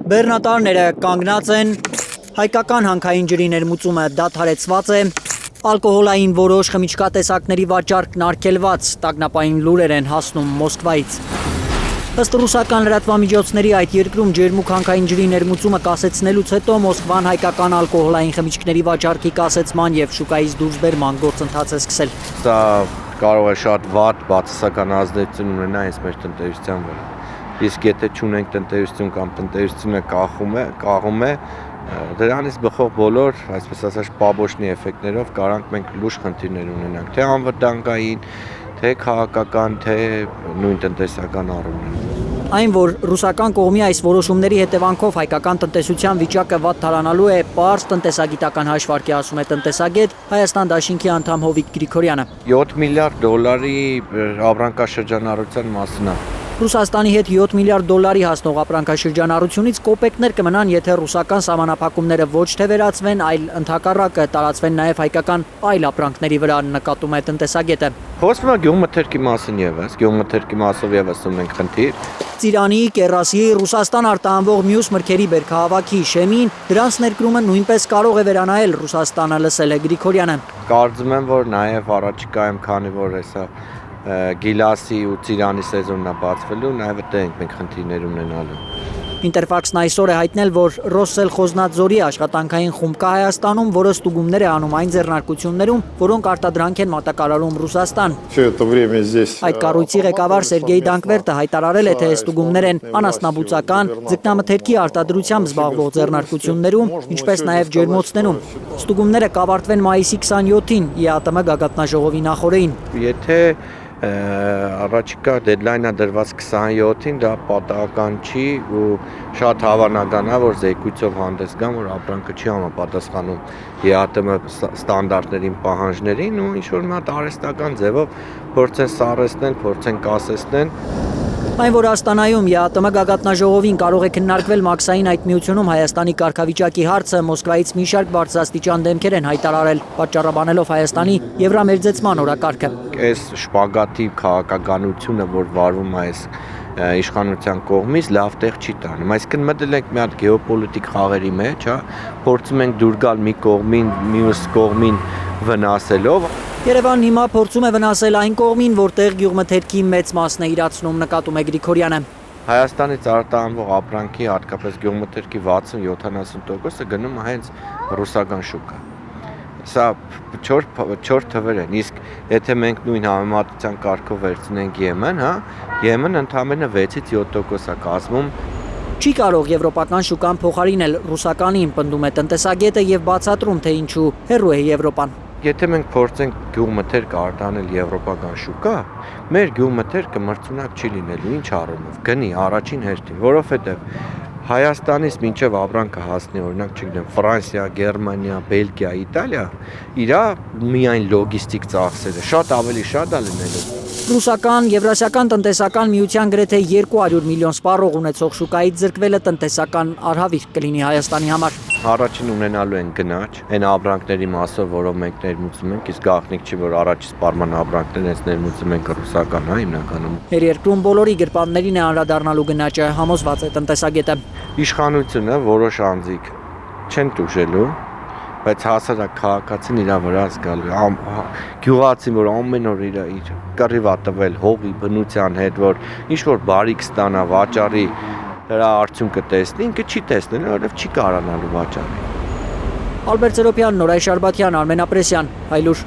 Բեռնատարները կանգնած են, հայկական հանքային ջրի ներմուծումը դադարեցված է, ալկոհոլային որոշ խմիչքատեսակների վաճառքն արգելված, տագնապային լուրեր են հասնում Մոսկվայից։ Ըստ ռուսական լրատվամիջոցների այդ երկրում ջերմուկ հանքային ջրի ներմուծումը կասեցնելուց հետո Մոսկվան հայկական ալկոհոլային խմիչքների վաճառքի կասեցման եւ շուկայից դուրս բերման գործընթաց է սկսել։ Սա կարող է շատ վատ բացասական ազդեցություն ունենա այս մեր տնտեսության վրա։ Իսկ եթե չունենք տնտեսություն կամ տնտեսությունը կաղում է, դրանից բխող բոլոր, այսպես ասած, պաբոշնի էֆեկտներով կարանք մենք լուրջ խնդիրներ ունենանք, թե անվտանգային, թե քաղաքական, թե նույն տնտեսական առումներով։ Այն, որ ռուսական կողմի այս որոշումների հետևանքով հայկական տնտեսության վիճակը վատ թարանալու է, պարզ տնտեսագիտական հաշվարկ է, ասում է տնտեսագետ Հայաստան դաշինքի անդամ Հովիկ Գրիգորյանը։ 7 միլիարդ դոլարի ապրանքաշրջանառության մասին է։ Ռուսաստանի հետ 7 միլիարդ դոլարի հասնող ապրանքաշրջանառությունից կոպեկներ կմնան, եթե ռուսական սահմանափակումները ոչ թե վերացվեն, այլ ընդհակառակը տարածվեն նաև հայկական այլ ապրանքների վրա, նկատում է տնտեսագետը։ Խոսվում է գյուղմթերքի մասին եւս, գյուղմթերքի մասով եւս ունենք խնդիր։ Ծիրանի, կերասի, Ռուսաստան արտահանվող մյուս մրգերի բերքահավաքի շեմին դրանց ներկրումը նույնպես կարող է վերանայել Ռուսաստանը, լսել է Գրիգորյանը։ Կարծում եմ, որ նաև առաջիկայում, քանի որ հեսա գիլասի ու ծիրանի սեզոնն է բացվելու, նաև այդտեղ ենք մենք խնդիրներ ունենալու։ Ինտերֆաքսն այսօր է հայտնել, որ Ռոսսել Խոզնաձորի աշխատանքային խումբ կա Հայաստանում, որը ստուգումներ է անում այն ձեռնարկություններում, որոնք արտադրանք են մատակարարում Ռուսաստան։ Այդ կառույցի ղեկավար Սերգեյ Դանկվերտը հայտարարել է, թե ստուգումներ են անասնաբուծական, ձկնամթերքի արտադրությամբ զբաղվող ձեռնարկություններում, ինչպես նաև ջերմոցներում։ Ստուգումները կավարտվեն մայիսի 27-ին ԵԱՏՄ գագաթնաժողովի նախօրեին։ Եթե առաջիկա դեդլայնը դրված 27-ին, դա պատահական չի ու շատ հավանական է, որ զեկույցով հանդես գան, որ ապրանքը չի համապատասխանում ԵԱՏՄ ստանդարտներին, պահանջներին ու ինչ-որ մի հատ արհեստական ձևով փորձեն սառեցնել, փորձեն կասեցնել։ Այն, որ Աստանայում ԵԱՏՄ գագաթնաժողովին կարող է քննարկվել մաքսային այդ միությունում Հայաստանի կարգավիճակի հարցը, Մոսկվայից մի շարք բարձրաստիճան դեմքեր են հայտարարել, պատճառաբանելով Հայաստանի եվրամերձեցման օրակարգը։ Այս շպագատի քաղաքականությունը, որ վարվում է այս իշխանության կողմից, լավ տեղ չի տանում։ Այսինքն մտել ենք մի հատ գեոպոլիտիկ խաղերի մեջ, հա, փորձում ենք դուր գալ մի կողմին, մյուս կողմին վնասելով։ Երևանն հիմա փորձում է վնասել այն կողմին, որտեղ գյուղմթերքի մեծ մասն է իրացնում, նկատում է Գրիգորյանը։ Հայաստանից արտահանվող ապրանքի, հատկապես գյուղմթերքի 60-70%-ը գնում է հենց ռուսական շուկա։ Սա 4 թվեր են, իսկ եթե մենք նույն համեմատության կարգով վերցնենք Եմեն, հա, Եմեն ընդամենը 6-7% է կազմում։ Չի կարող եվրոպական շուկան փոխարինել ռուսականին, պնդում է տնտեսագետը եւ բացատրում, թե ինչու հեռու է Եվրոպան։ Եթե մենք փորձենք գյուղմթերք արտահանել եվրոպական շուկա, մեր գյուղմթերքը մրցունակ չի լինելու, ինչ առումով, գնի առաջին հերթին, որովհետեւ Հայաստանից մինչև ապրանքը հասնի, օրինակ, չգիտեմ, Ֆրանսիա, Գերմանիա, Բելգիա, Իտալիա, իրա միայն լոգիստիկ ծախսերը շատ ավելի շատ է լինելու։ Ռուսական, Եվրասիական տնտեսական միության գրեթե 200 միլիոն սպառող ունեցող շուկայից զրկվելը տնտեսական արհավիրք կլինի Հայաստանի համար։ Առաջին ունենալու են գնաճ, այն ապրանքների մասով, որով մենք ներմուծում ենք, իսկ գաղտնիք չի, որ առաջի սպառման ապրանքներն ես ներմուծում ենք ռուսական, հա, հիմնականում։ Երկրում բոլորի գրպաններին է անդրադառնալու գնաճը, համոզված է տնտեսագետը։ Իշխանությունը որոշ անձիկ չեն տուժելու, բայց հասարակ քաղաքացին իր վրա զգալու։ Գյուղացին, որ ամեն օր իր կռիվ է տվել հողի բնության հետ, որ ինչ որ բարիք ստանա, վաճառի, դրա արդյունքը տեսնի, ինքը չի տեսնել, որովհետև չի կարողանալու վաճառի։ Ալբերտ Սերոբյան, Նորայր Շարբաթյան, Արմեն Ապրեսյան, Հայլուր։